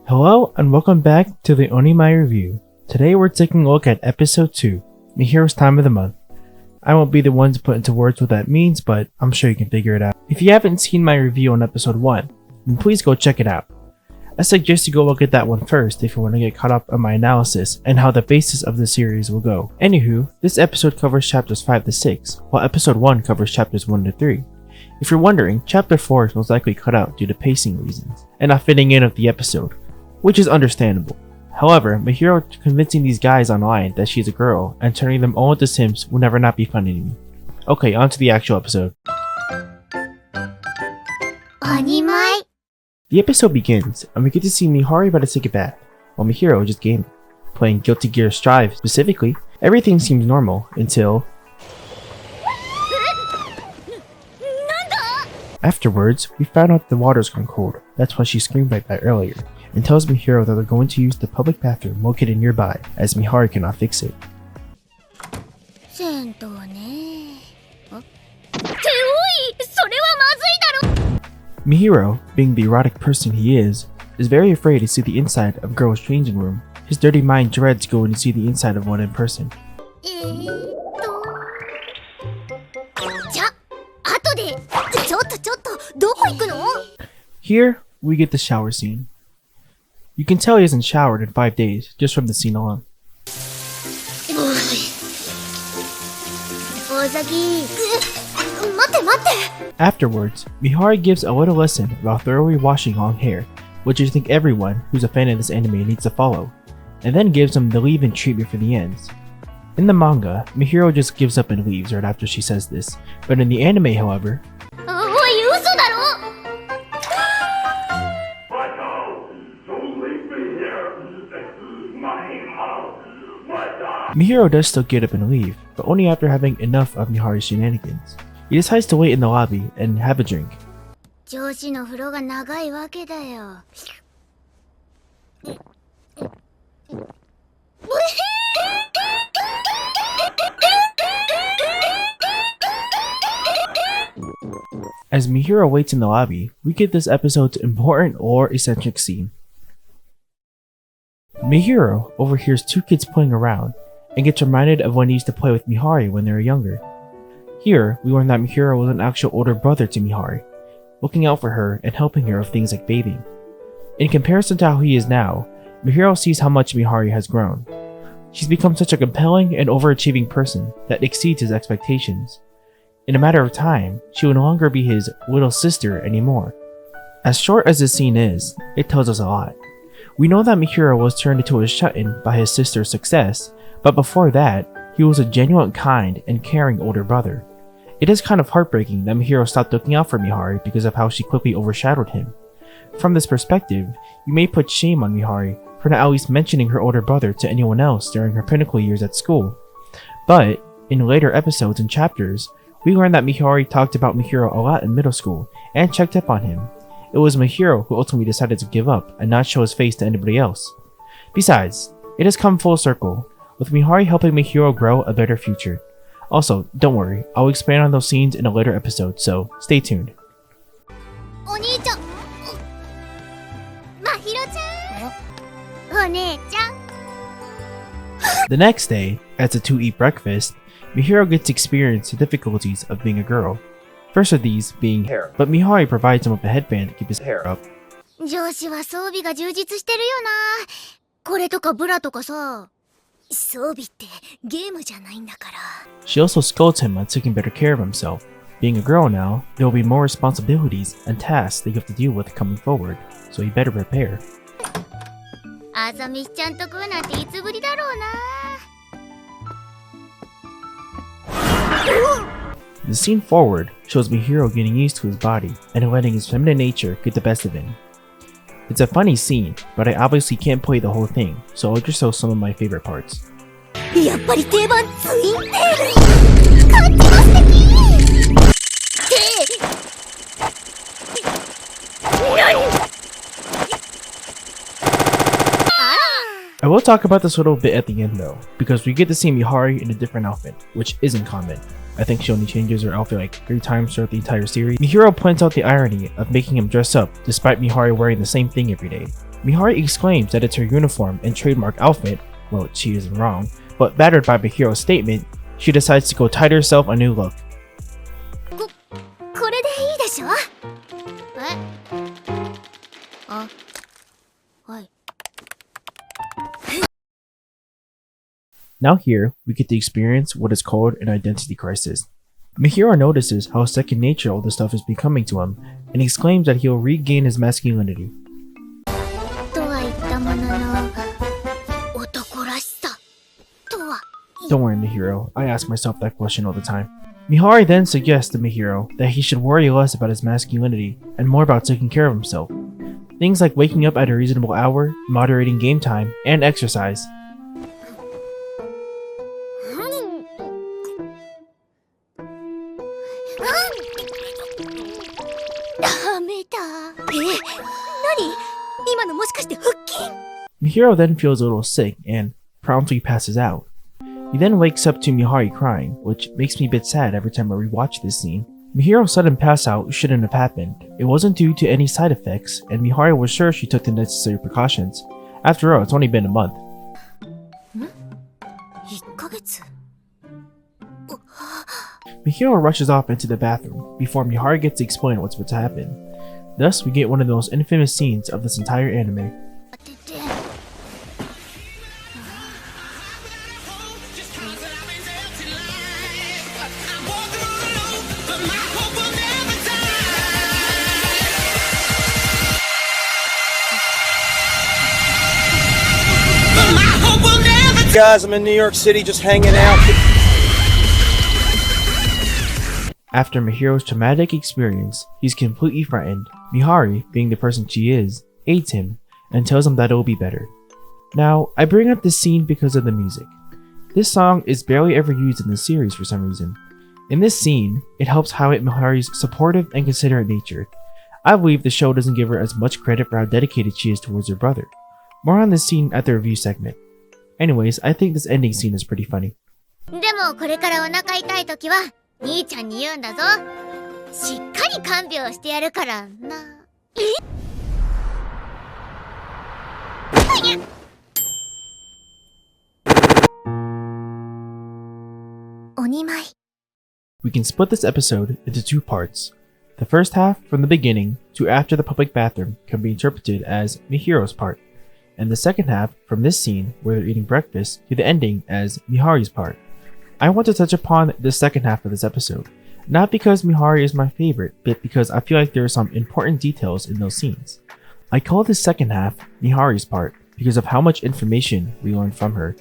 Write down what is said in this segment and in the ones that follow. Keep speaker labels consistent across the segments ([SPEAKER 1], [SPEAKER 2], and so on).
[SPEAKER 1] Hello and welcome back to the Onimai review. Today we're taking a look at episode 2, Mihiro's time of the month. I won't be the one to put into words what that means, but I'm sure you can figure it out. If you haven't seen my review on episode 1, then please go check it out. I suggest you go look at that one first if you want to get caught up on my analysis and how the basis of the series will go. Anywho, this episode covers chapters 5 to 6, while episode 1 covers chapters 1 to 3. If you're wondering, chapter 4 is most likely cut out due to pacing reasons, and not fitting in with the episode, which is understandable. However, Mahiro convincing these guys online that she's a girl and turning them all into simps will never not be funny to me. Okay, on to the actual episode.
[SPEAKER 2] Onimai.
[SPEAKER 1] The episode begins, and we get to see Mihari about to take a bath, while Mahiro is just gaming. Playing Guilty Gear Strive specifically, everything seems normal until... Afterwards, we found out the water's gone cold. That's why she screamed like that earlier, and tells Mahiro that they're going to use the public bathroom located nearby, as Mihari cannot fix it. Mahiro, being the erotic person he is very afraid to see the inside of a girl's changing room. His dirty mind dreads going to see the inside of one in person. Here, we get the shower scene. You can tell he hasn't showered in 5 days, just from the scene alone. Afterwards, Mihari gives a little lesson about thoroughly washing long hair, which I think everyone who's a fan of this anime needs to follow, and then gives him the leave-in treatment for the ends. In the manga, Mahiro just gives up and leaves right after she says this, but in the anime, however, Mahiro does still get up and leave, but only after having enough of Mihari's shenanigans. He decides to wait in the lobby and have a drink. As Mahiro waits in the lobby, we get this episode's important or eccentric scene. Mahiro overhears two kids playing around and gets reminded of when he used to play with Mihari when they were younger. Here, we learn that Mahiro was an actual older brother to Mihari, looking out for her and helping her with things like bathing. In comparison to how he is now, Mahiro sees how much Mihari has grown. She's become such a compelling and overachieving person that exceeds his expectations. In a matter of time, she will no longer be his little sister anymore. As short as this scene is, it tells us a lot. We know that Mahiro was turned into a shut-in by his sister's success, but before that, he was a genuine, kind, and caring older brother. It is kind of heartbreaking that Mahiro stopped looking out for Mihari because of how she quickly overshadowed him. From this perspective, you may put shame on Mihari for not at least mentioning her older brother to anyone else during her pinnacle years at school. But, in later episodes and chapters, we learned that Mihari talked about Mahiro a lot in middle school and checked up on him. It was Mahiro who ultimately decided to give up and not show his face to anybody else. Besides, it has come full circle, with Mihari helping Mahiro grow a better future. Also, don't worry, I'll expand on those scenes in a later episode, so stay tuned.
[SPEAKER 2] Onii-chan. Mahiro-chan. Onii-chan.
[SPEAKER 1] The next day, as the two eat breakfast, Mahiro gets to experience the difficulties of being a girl. First of these being hair, but Mihari provides him with a headband to keep his hair up. She also scolds him on taking better care of himself. Being a girl now, there will be more responsibilities and tasks that you have to deal with coming forward, so you better prepare. The scene forward shows Mahiro getting used to his body and letting his feminine nature get the best of him. It's a funny scene, but I obviously can't play the whole thing, so I'll just show some of my favorite parts. I will talk about this a little bit at the end though, because we get to see Mihari in a different outfit, which isn't common. I think she only changes her outfit like 3 times throughout the entire series. Mahiro points out the irony of making him dress up despite Mihari wearing the same thing every day. Mihari exclaims that it's her uniform and trademark outfit. Well, she isn't wrong, but battered by Mihiro's statement, she decides to go tie herself a new look.
[SPEAKER 2] これでいいでしょ？あ、はい。
[SPEAKER 1] Now here, we get to experience what is called an identity crisis. Mahiro notices how second nature all this stuff is becoming to him, and exclaims that he'll regain his masculinity.
[SPEAKER 2] とは言ったものの、男らしさとは。
[SPEAKER 1] Don't worry, Mahiro, I ask myself that question all the time. Mihari then suggests to Mahiro that he should worry less about his masculinity and more about taking care of himself. Things like waking up at a reasonable hour, moderating game time, and exercise.
[SPEAKER 2] ダメだ。何？今のもしかして腹筋？
[SPEAKER 1] Mahiro then feels a little sick and promptly passes out. He then wakes up to Mihari crying, which makes me a bit sad every time I rewatch this scene. Mihiro's sudden pass out shouldn't have happened. It wasn't due to any side effects, and Mihari was sure she took the necessary precautions. After all, it's only been a month.
[SPEAKER 2] 1ヶ月？
[SPEAKER 1] Mahiro rushes off into the bathroom before Mihari gets to explain what's about to happen. Thus, we get one of the most infamous scenes of this entire anime.
[SPEAKER 2] 当てて。
[SPEAKER 3] Guys, I'm in New York City just hanging out.
[SPEAKER 1] After Mahiro's traumatic experience, he's completely frightened. Mihari, being the person she is, aids him and tells him that it will be better. Now, I bring up this scene because of the music. This song is barely ever used in the series for some reason. In this scene, it helps highlight Mihari's supportive and considerate nature. I believe the show doesn't give her as much credit for how dedicated she is towards her brother. More on this scene at the review segment. Anyways, I think this ending scene is pretty funny.
[SPEAKER 2] でもこれからお腹痛いときは兄ちゃんに言うんだぞ。しっかり看病してやるからな。Onimai.
[SPEAKER 1] We can split this episode into two parts. The first half, from the beginning to after the public bathroom, can be interpreted as Mihiro's part, and the second half, from this scene where they're eating breakfast to the ending, as Mihari's part. I want to touch upon the second half of this episode, not because Mihari is my favorite, but because I feel like there are some important details in those scenes. I call this second half Mihari's part because of how much information we learn from her.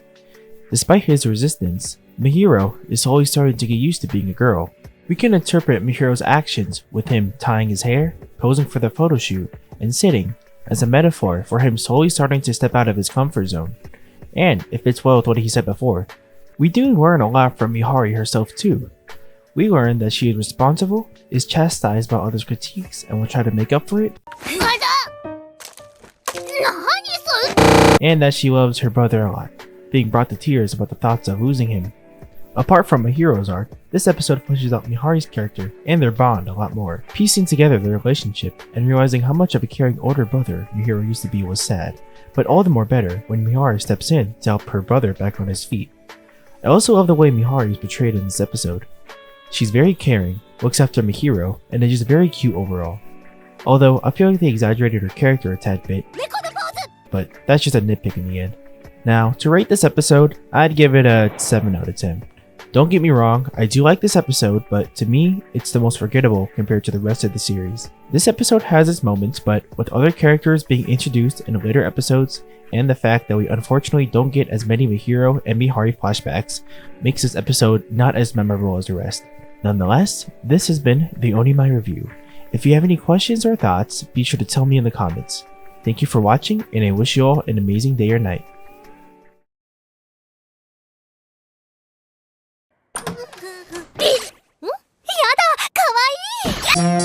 [SPEAKER 1] Despite his resistance, Mahiro is slowly starting to get used to being a girl. We can interpret Mihiro's actions with him tying his hair, posing for the photo shoot, and sitting as a metaphor for him slowly starting to step out of his comfort zone. And it fits well with what he said before. We do learn a lot from Mihari herself too. We learn that she is responsible, is chastised by others' critiques, and will try to make up for it, and that she loves her brother a lot, being brought to tears about the thoughts of losing him. Apart from Mahiro's arc, this episode fleshes out Mihari's character and their bond a lot more. Piecing together their relationship and realizing how much of a caring older brother Mahiro used to be was sad, but all the more better when Mihari steps in to help her brother back on his feet. I also love the way Mihari is portrayed in this episode. She's very caring, looks after Mahiro, and is just very cute overall. Although I feel like they exaggerated her character a tad bit, but that's just a nitpick in the end. Now, to rate this episode, I'd give it a 7 out of 10. Don't get me wrong, I do like this episode, but to me, it's the most forgettable compared to the rest of the series. This episode has its moments, but with other characters being introduced in later episodes, and the fact that we unfortunately don't get as many Mahiro and Mihari flashbacks, makes this episode not as memorable as the rest. Nonetheless, this has been the Onimai Review. If you have any questions or thoughts, be sure to tell me in the comments. Thank you for watching, and I wish you all an amazing day or night.
[SPEAKER 2] やだ、かわいい。